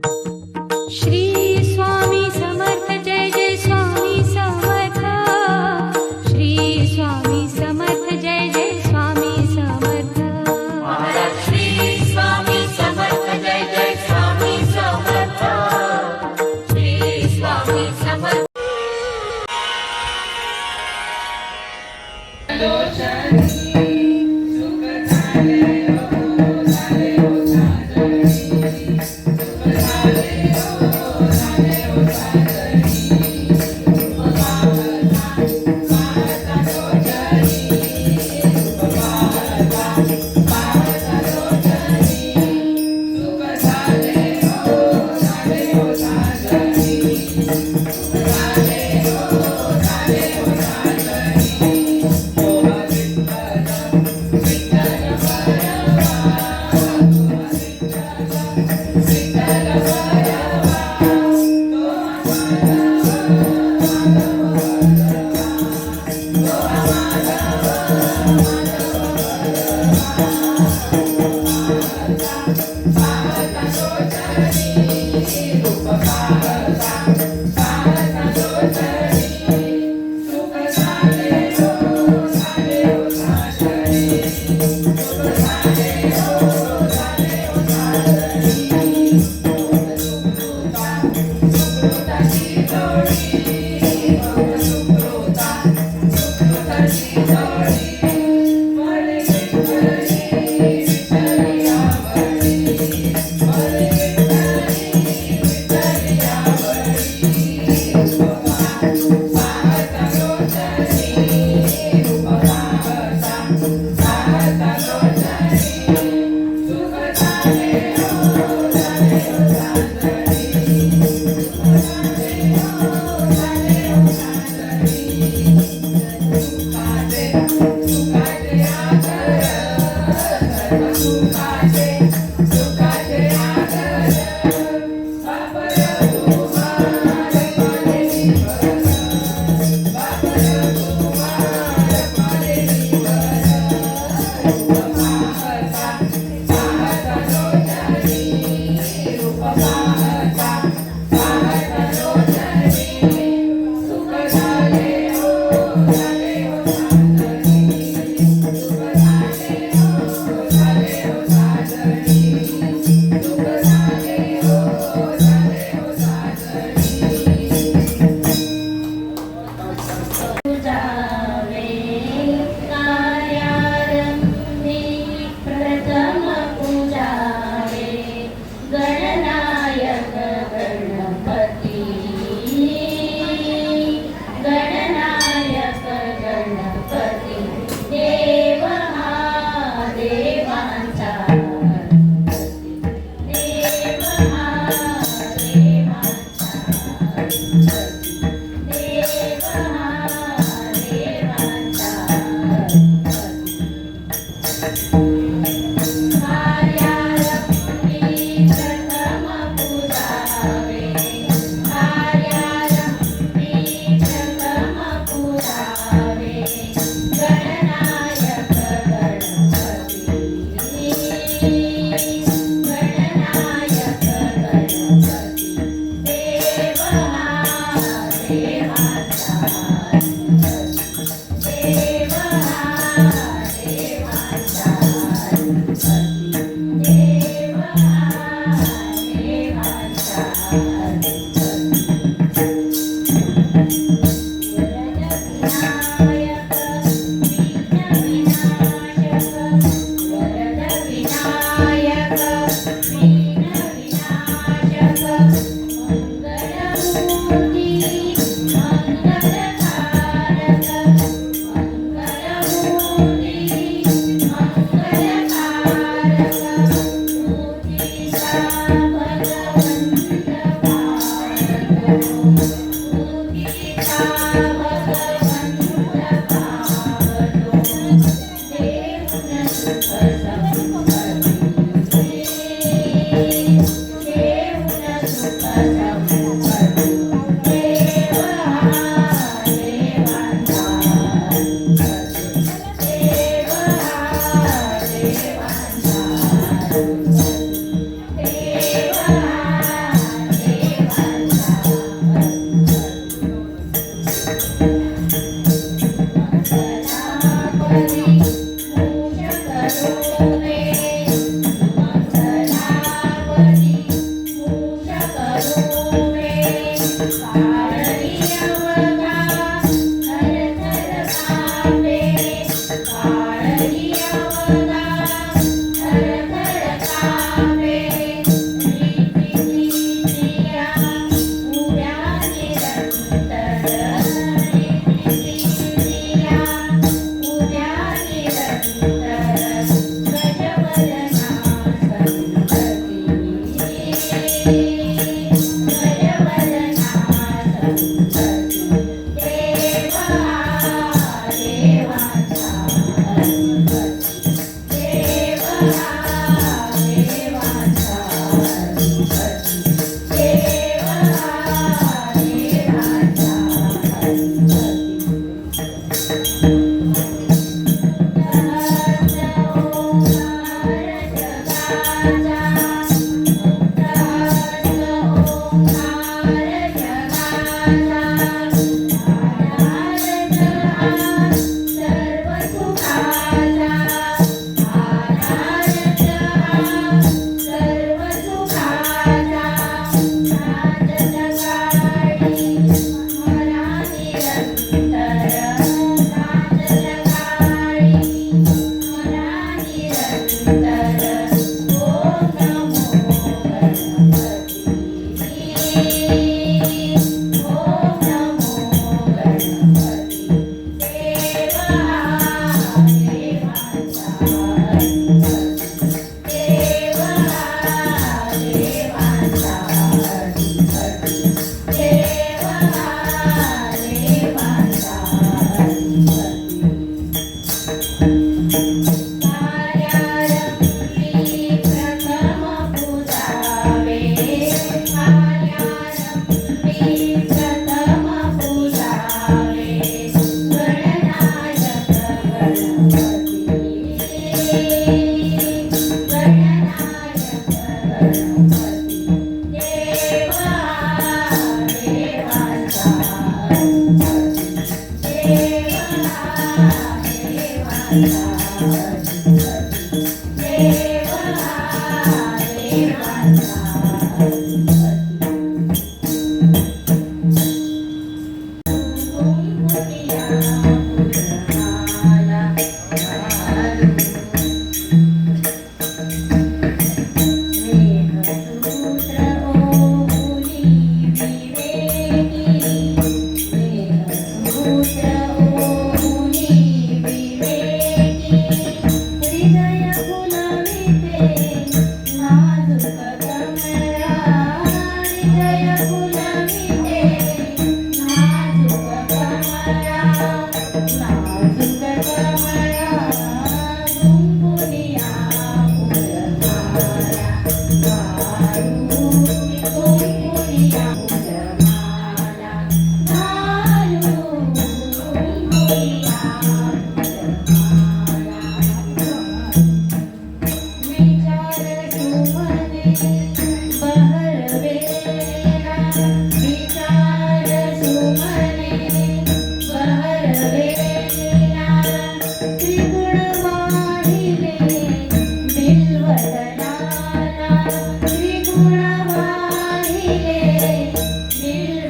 श्री स्वामी समर्थ जय जय स्वामी समर्थ श्री स्वामी समर्थ जय जय स्वामी समर्थ महाराज श्री स्वामी समर्थ जय जय स्वामी समर्थ श्री स्वामी समर्थ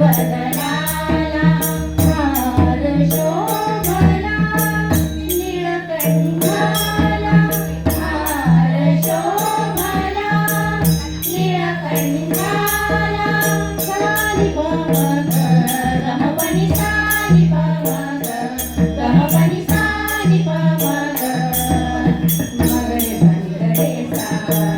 वदनाला हार शोभला निळकंठाला हार शोभला निळकंठाला सानी पमग गमपनी सानी पमग गमपनी सानी पमग मगरे सानी गरे सा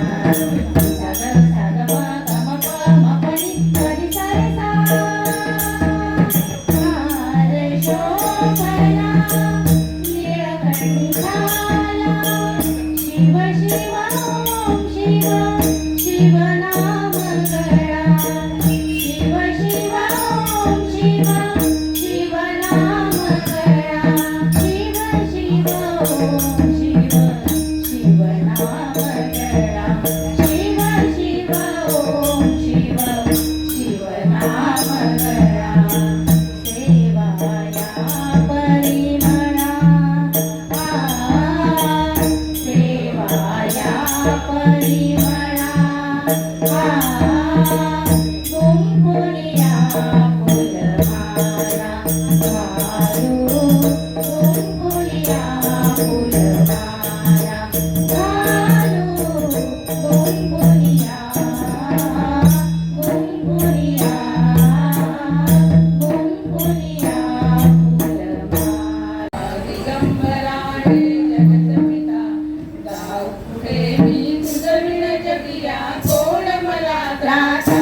शिव शिव ओम शिव शिव नाम गळा शिव शिव ओम शिव शिव नाम गळा शिव शिव ओम शिव शिव नाम गळा शिव शिव ओम शिव शिव नाम गळा सेवाया परिमळा सेवाया परिमळा कुंकुलिया फुलमाला घालू कुंकुलिया फुलमाला घालू कुंकुलिया कुंकुलिया कुंकुलिया फुलमाला दिगंबराने जगतपिता गाव पुढे मी तुझं विण जगिया कोण मला त्रासा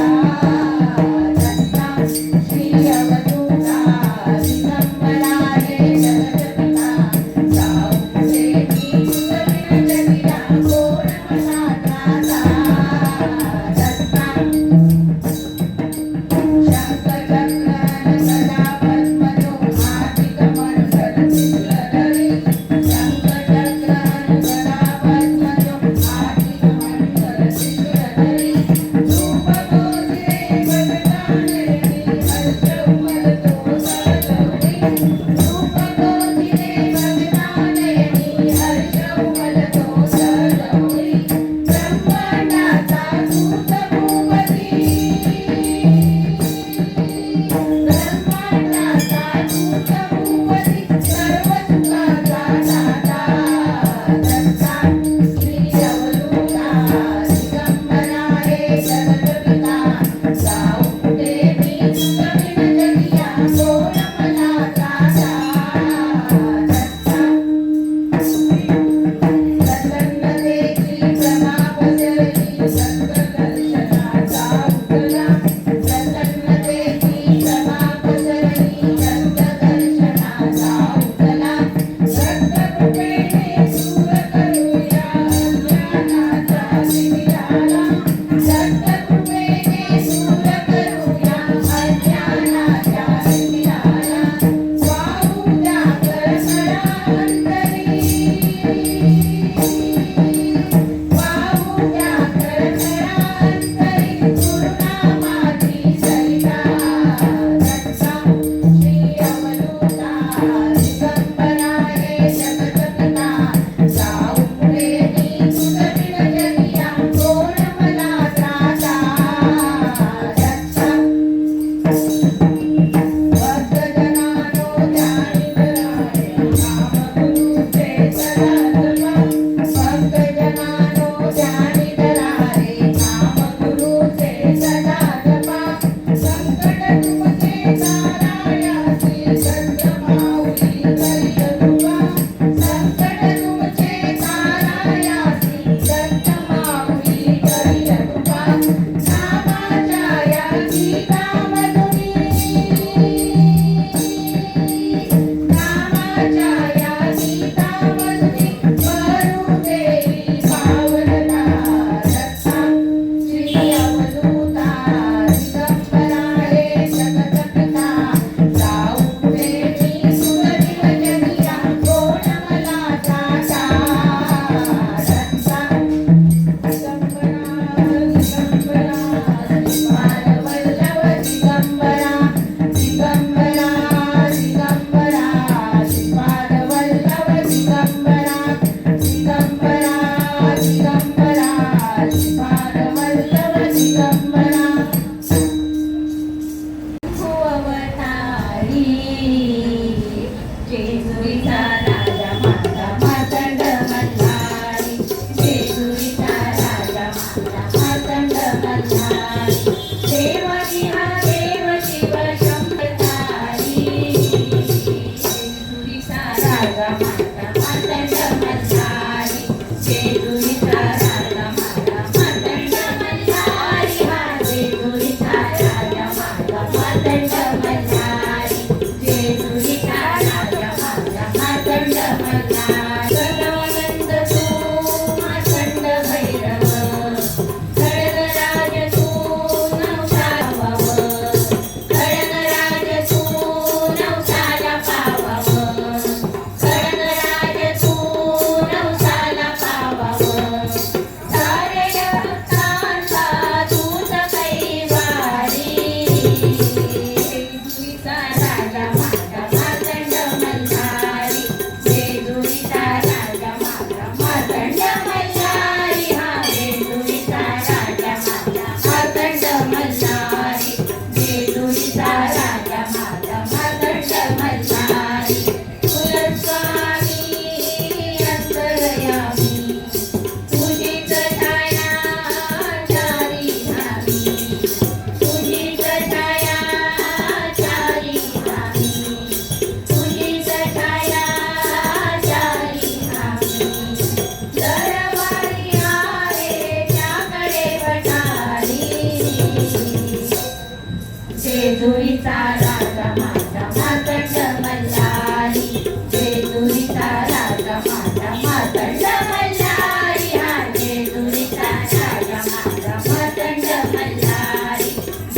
जेजुरीचा राजा माझा मातंड मल्हारी जेजुरीचा राजा माझा मातंड मल्हारी हा जेजुरीचा राजा माझा मातंड मल्हारी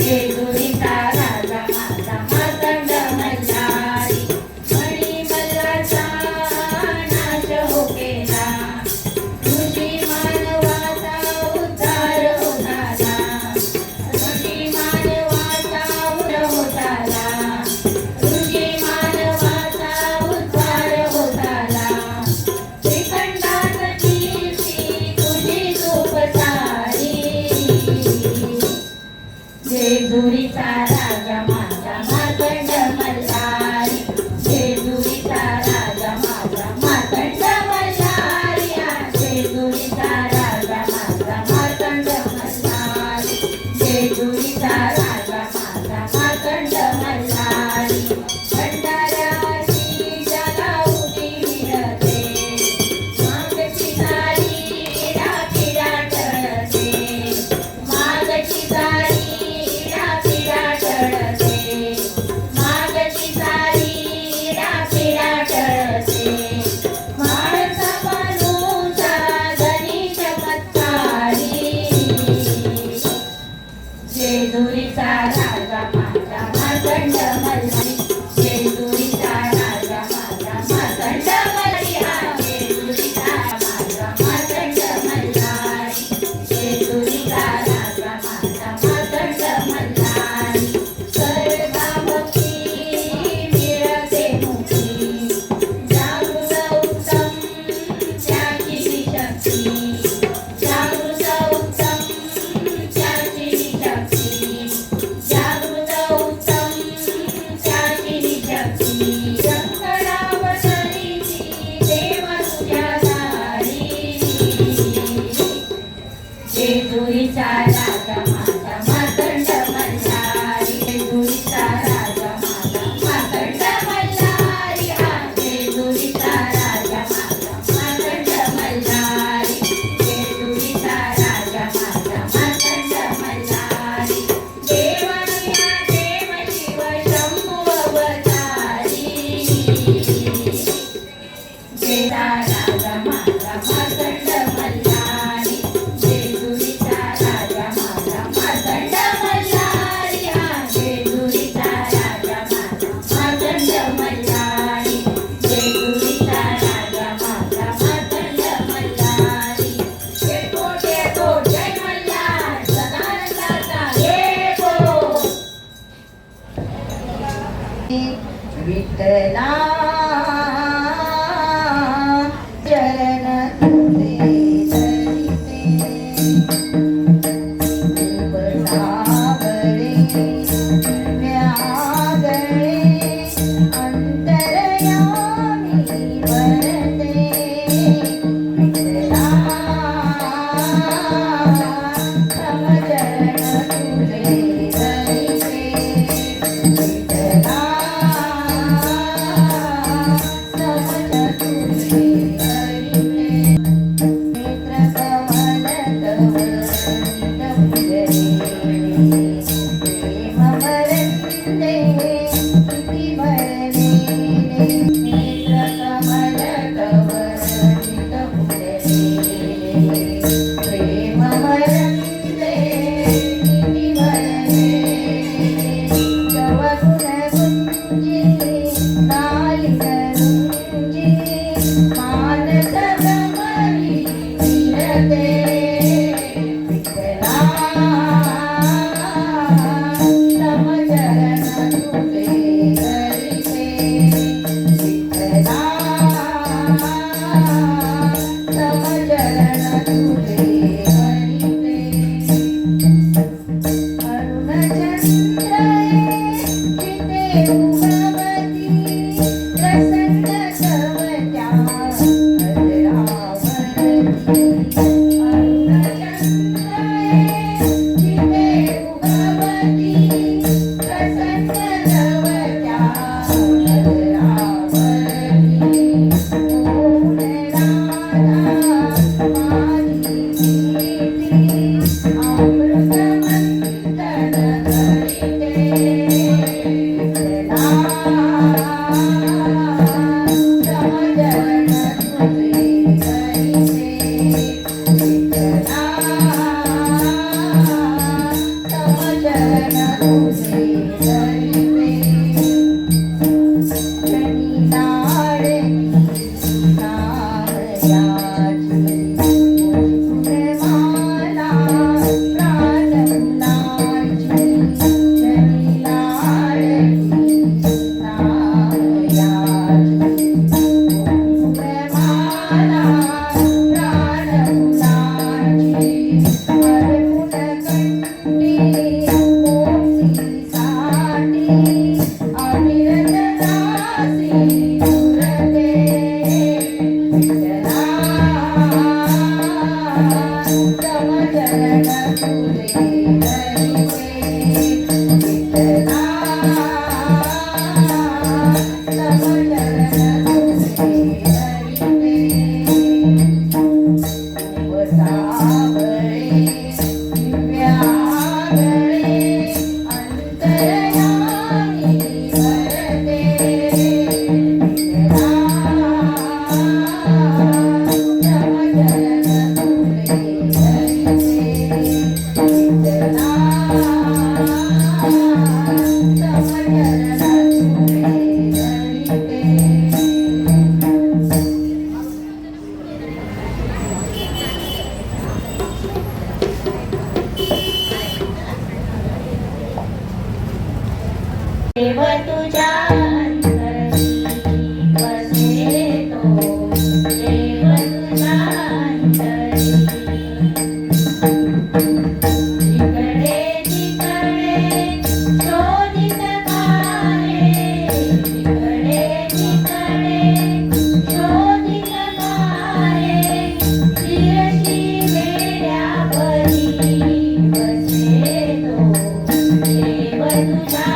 जेजुरीचा राजा माझा मातंड मल्हारी मणिमल्हारचा नाश हो केला ऋषी मानवाचा उद्धार हो झाला ऋषी मानवाचा उद्धार हो झाला ऋषी मानवाचा उद्धार हो झाला श्रीखंडात कीर्ती तुझी खूप सारी जेजुरीचा राजा माझा मातंड मल्हारी जेजुरीचा राजा माझा मातंड मल्हारी हा जेजुरीचा राजा माझा मातंड मल्हारी जेजुरीचा राजा माझा मातंड मल्हारी भंडाऱ्याची जगाऊती मिळते मागची सारी राखीला टळते मागची सारी राखीला टळते मागची सारी राखीला टळते माणसा माणूसा धनी चमत्कारी जेजुरीचा राजा माझा मातंड मल्हारी जेजुरीचा राजा माझा मातंड मल्हारी हा जेजुरीचा माझा मातंड मल्हारी जेजुरीचा राजा माझा मातंड मल्हारी सर्वा भक्ती मिळते मुक्ती जागृत उत्तम त्याची शक्ती जागृत उत्तम त्याची शक्ती जागृत उत्तम त्याची शक्ती शंकरावतरीची देव तुझ्या दारी जेजुरीचा राजा माझा मातंड मल्हारी जेजुरीचा राजा माझा मातंड मल्हारी हा जेजुरीचा राजा माझा मातंड मल्हारी जेजुरीचा राजा माझा मातंड मल्हारी देवनिया देव शिव शंभू अवतारी जेचा राजा माझा मातंड मल्हारी जेजुरीचा राजा माझा मातंड मल्हारी हा जेजुरीचा राजा माझा मातंड मल्हारी जेजुरीचा राजा माझा मातंड मल्हारी येतो जय मल्हार सदानंदाचा येतो विठ्ठला चरण तुझे धरिते खूप सावळे व्यागळे अंतरयामी वरते विठ्ठला तव चरण तुझे धरिते विठ्ठला तुझे धरिते जनी लाडकी नाव याची फुलमाला प्राण फुलाची जनी लाडकी नाव याची फुलमाला प्राण फुलाची हरपुन देव तुझ्या अंतरी वसे तो देव तुझ्या अंतरी जिकडे जिकडे शोधित कारे जिकडे जिकडे शोधित कारे शिरशी वेड्या परी वसे तो देव तुझ्या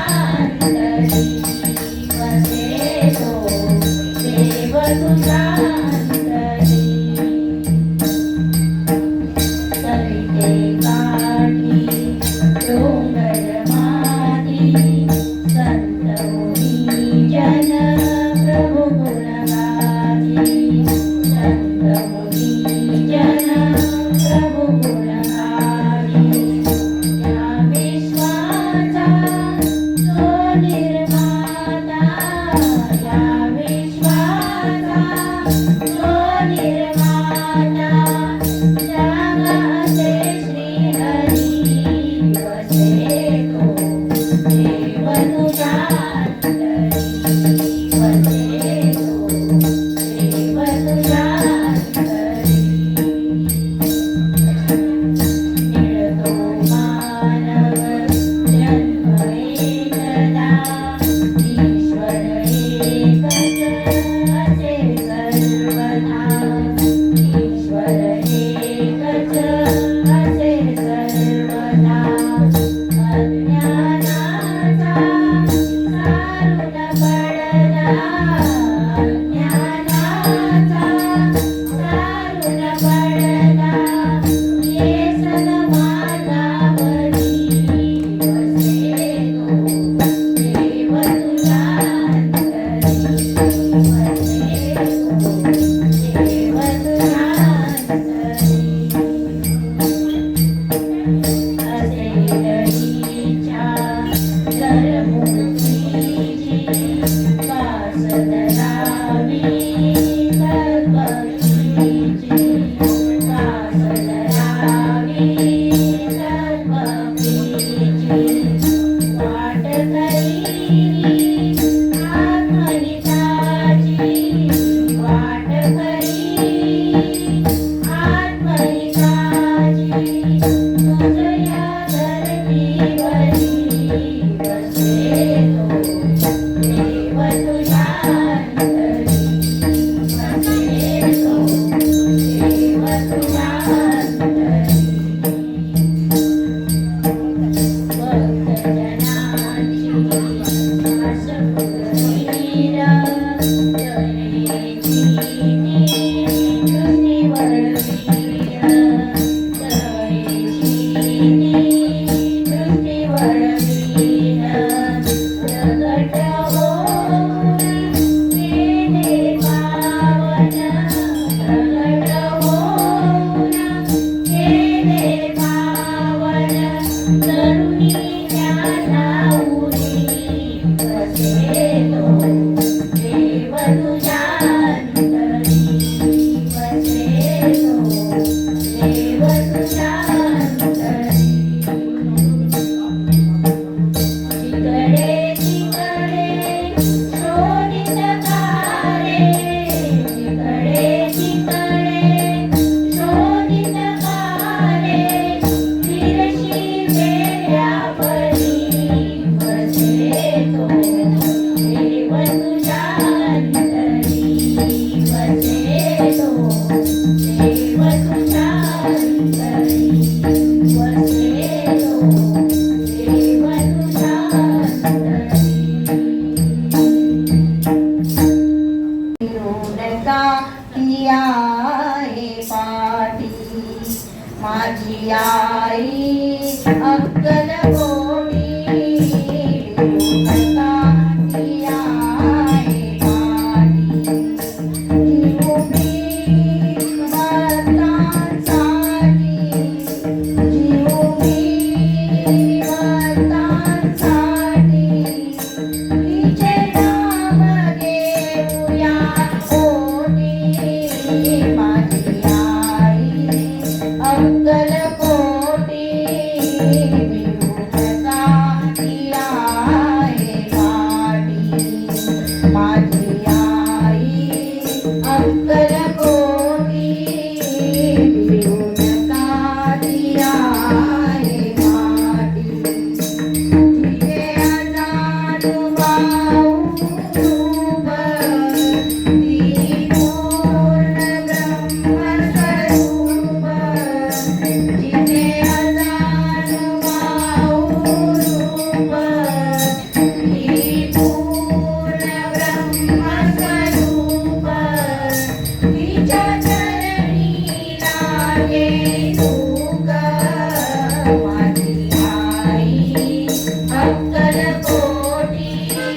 अक्कलकोटी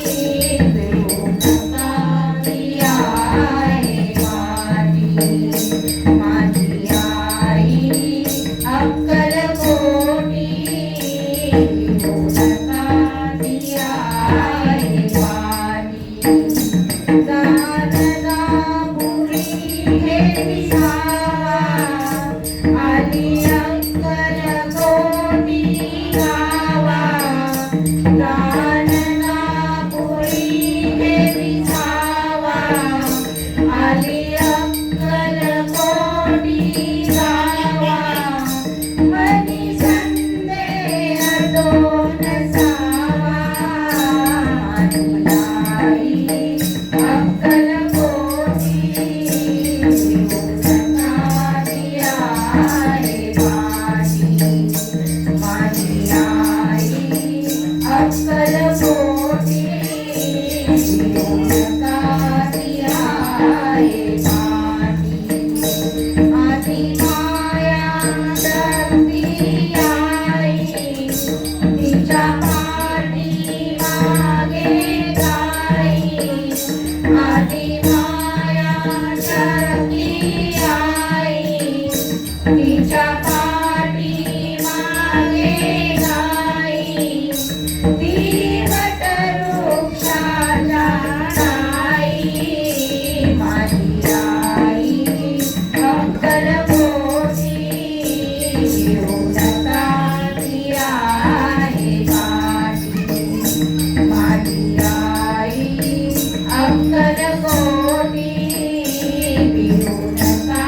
फिरू नका ती आहे माझी आई अक्कलकोटी फिरू नका ती आहे माझी गाणगापुरी हे विसावा आली अक्कलकोटी गावा गाणगापुरी हे विसावा आली अक्कलकोटी गावा मनी संदेह दोन सावा आई अक्कलकोटी तिच्या पाठी मागे गाई ती वटवृक्षाच्या डाळी माझी आई अक्कलकोटी फिरू नका ती आहे माझी आई अक्कलकोटी फिरू नका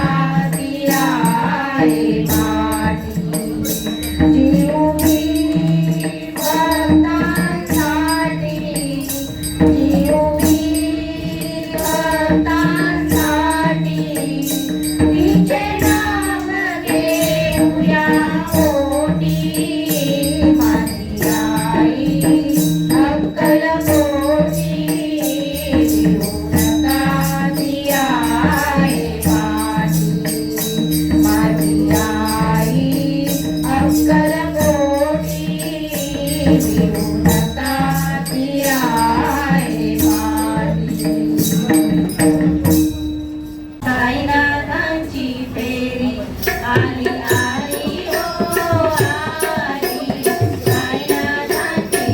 ती आहे जीवनी भक्तांसाठी जीवनी भक्तांसाठी तिचे नाव घेऊया ओटी माझी आई अक्कलकोटी फिरू नका ती आहे माझी आई अक्कलकोटी फिरू नका ती आहे माझी साईनाथांची फेरी आली आली हो आली साईनाथांची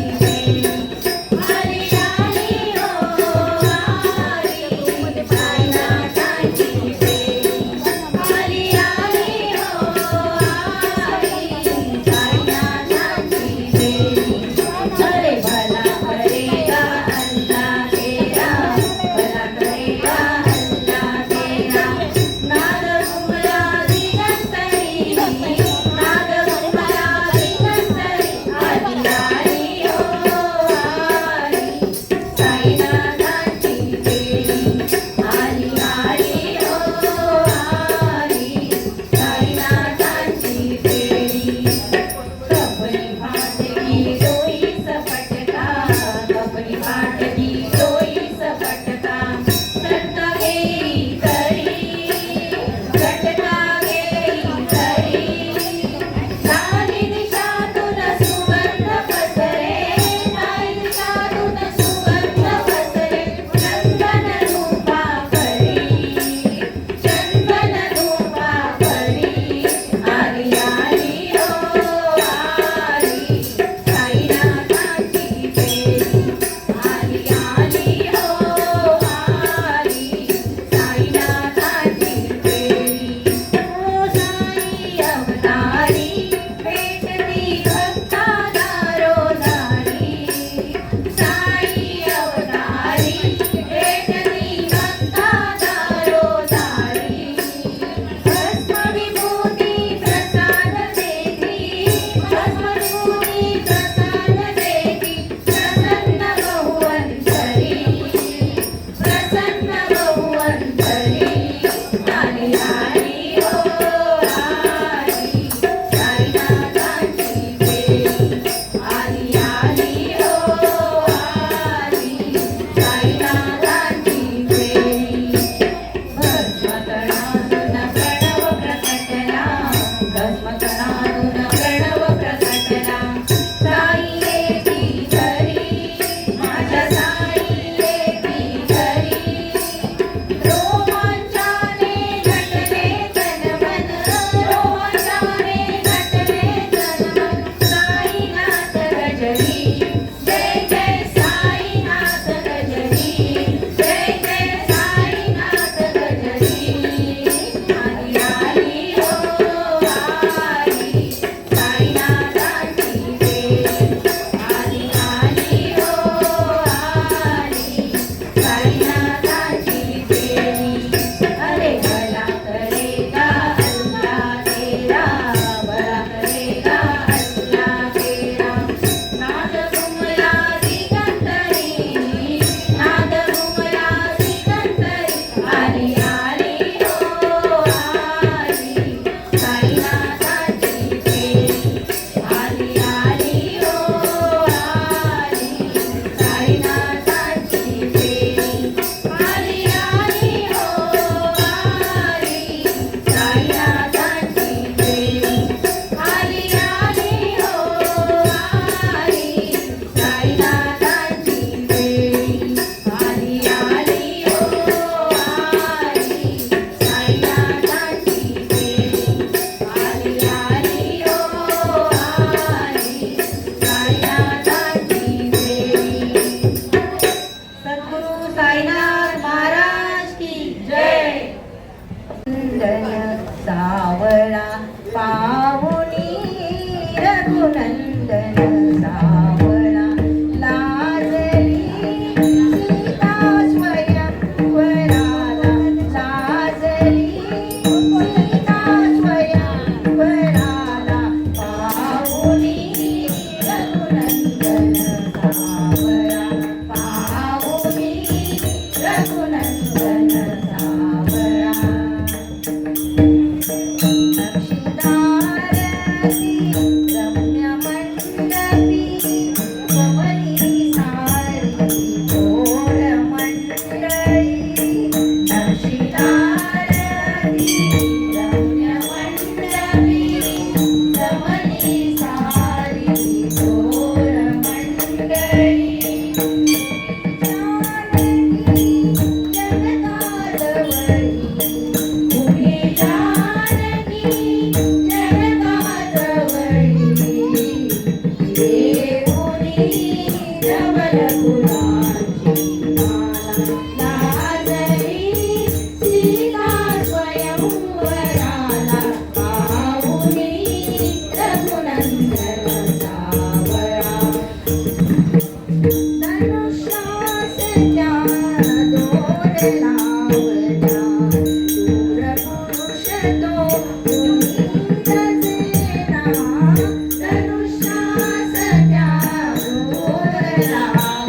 धवल फुलांची माला लाजली सीता स्वयंवराला पाहुणी रघुनंदन सावळा धनुष्यासच्या दोर लावल्या शूर पुरुष तो पुनीत सेना धनुष्यासच्या दोर लावल्या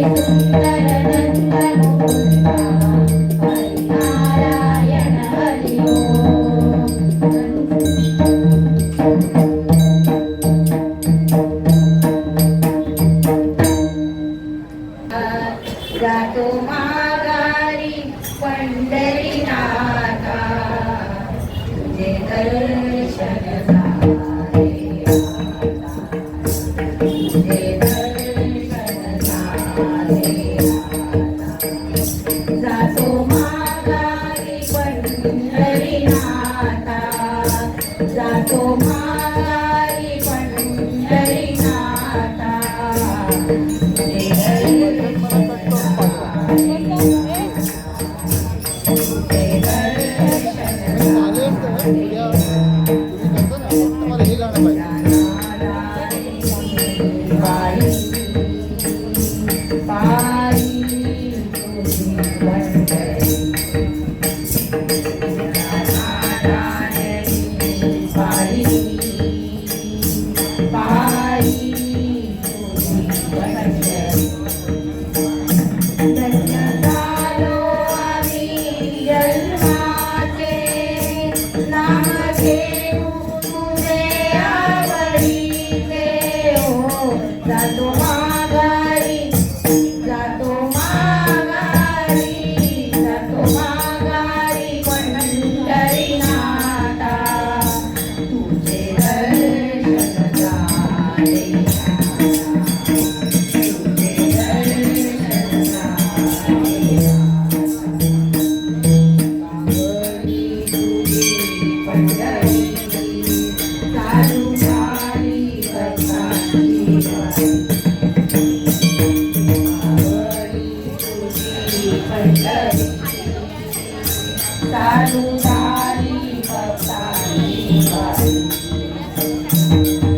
सुंदर नंद मुकुंदा हरी नारायण हरी ओम जातो माघारी पंढरीनाथा तुझे दर्शन झाले आता. तुझे दर्शन झाले आता. जातो माघारी पंढरीनाथा जातो माघारी पंढरीनाथा तुझे जातो माघारी जातो माघारी जातो माघारी पंढरीनाथा तुझे दर्शन झाले तुझे दर्शन झाले कावडी तुझी पंढरी चालू झाली भक्ताची वारी. चालू झाली भक्ताची वारी.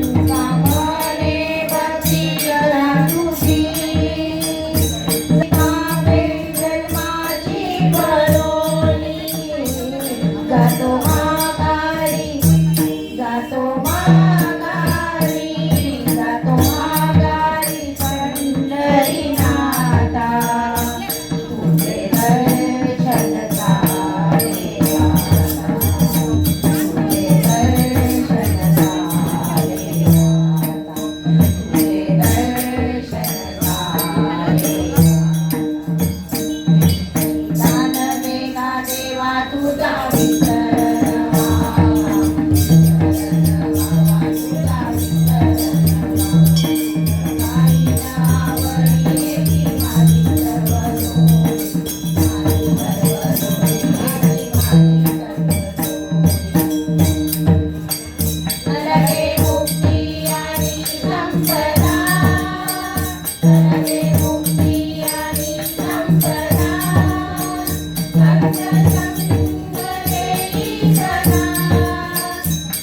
तुका म्हणे भक्ती करा तुझी मागे जन्माची भरोली. जातो माघारी जातो माघारी जातो माघारी पंढरीनाथा तुझे दर्शन झाले आता. तुझे दर्शन झाले आता. तुझे दर्शन झाले दान देगा देवा तुझा विसरवा तुझा विसरवा काही नावडी येती माझी सर्व नरके मुक्ती आणि संपदा नरके मुक्ती आणि संपदा संत संग देई सदा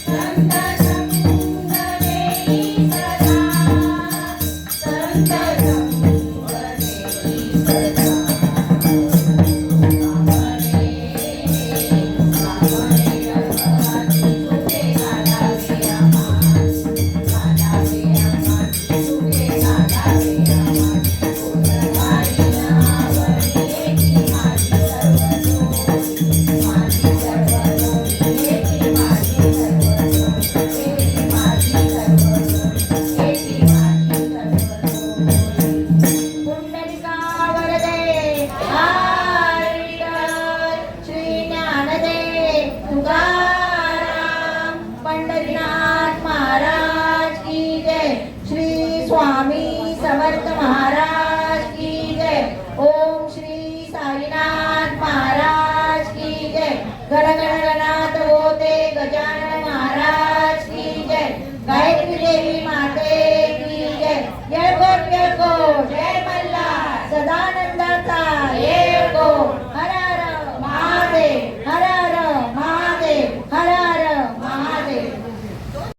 संत संग देई सदा संत संग देई सदा. पंढरीनाथ महाराज की जय. श्री स्वामी समर्थ महाराज की जय. ओम श्री साईनाथ महाराज की जय. गण गण गणात होते गजानन महाराज की जय. गायत्री देवी माते की जय. जय जय मल्हार सदानंदाचा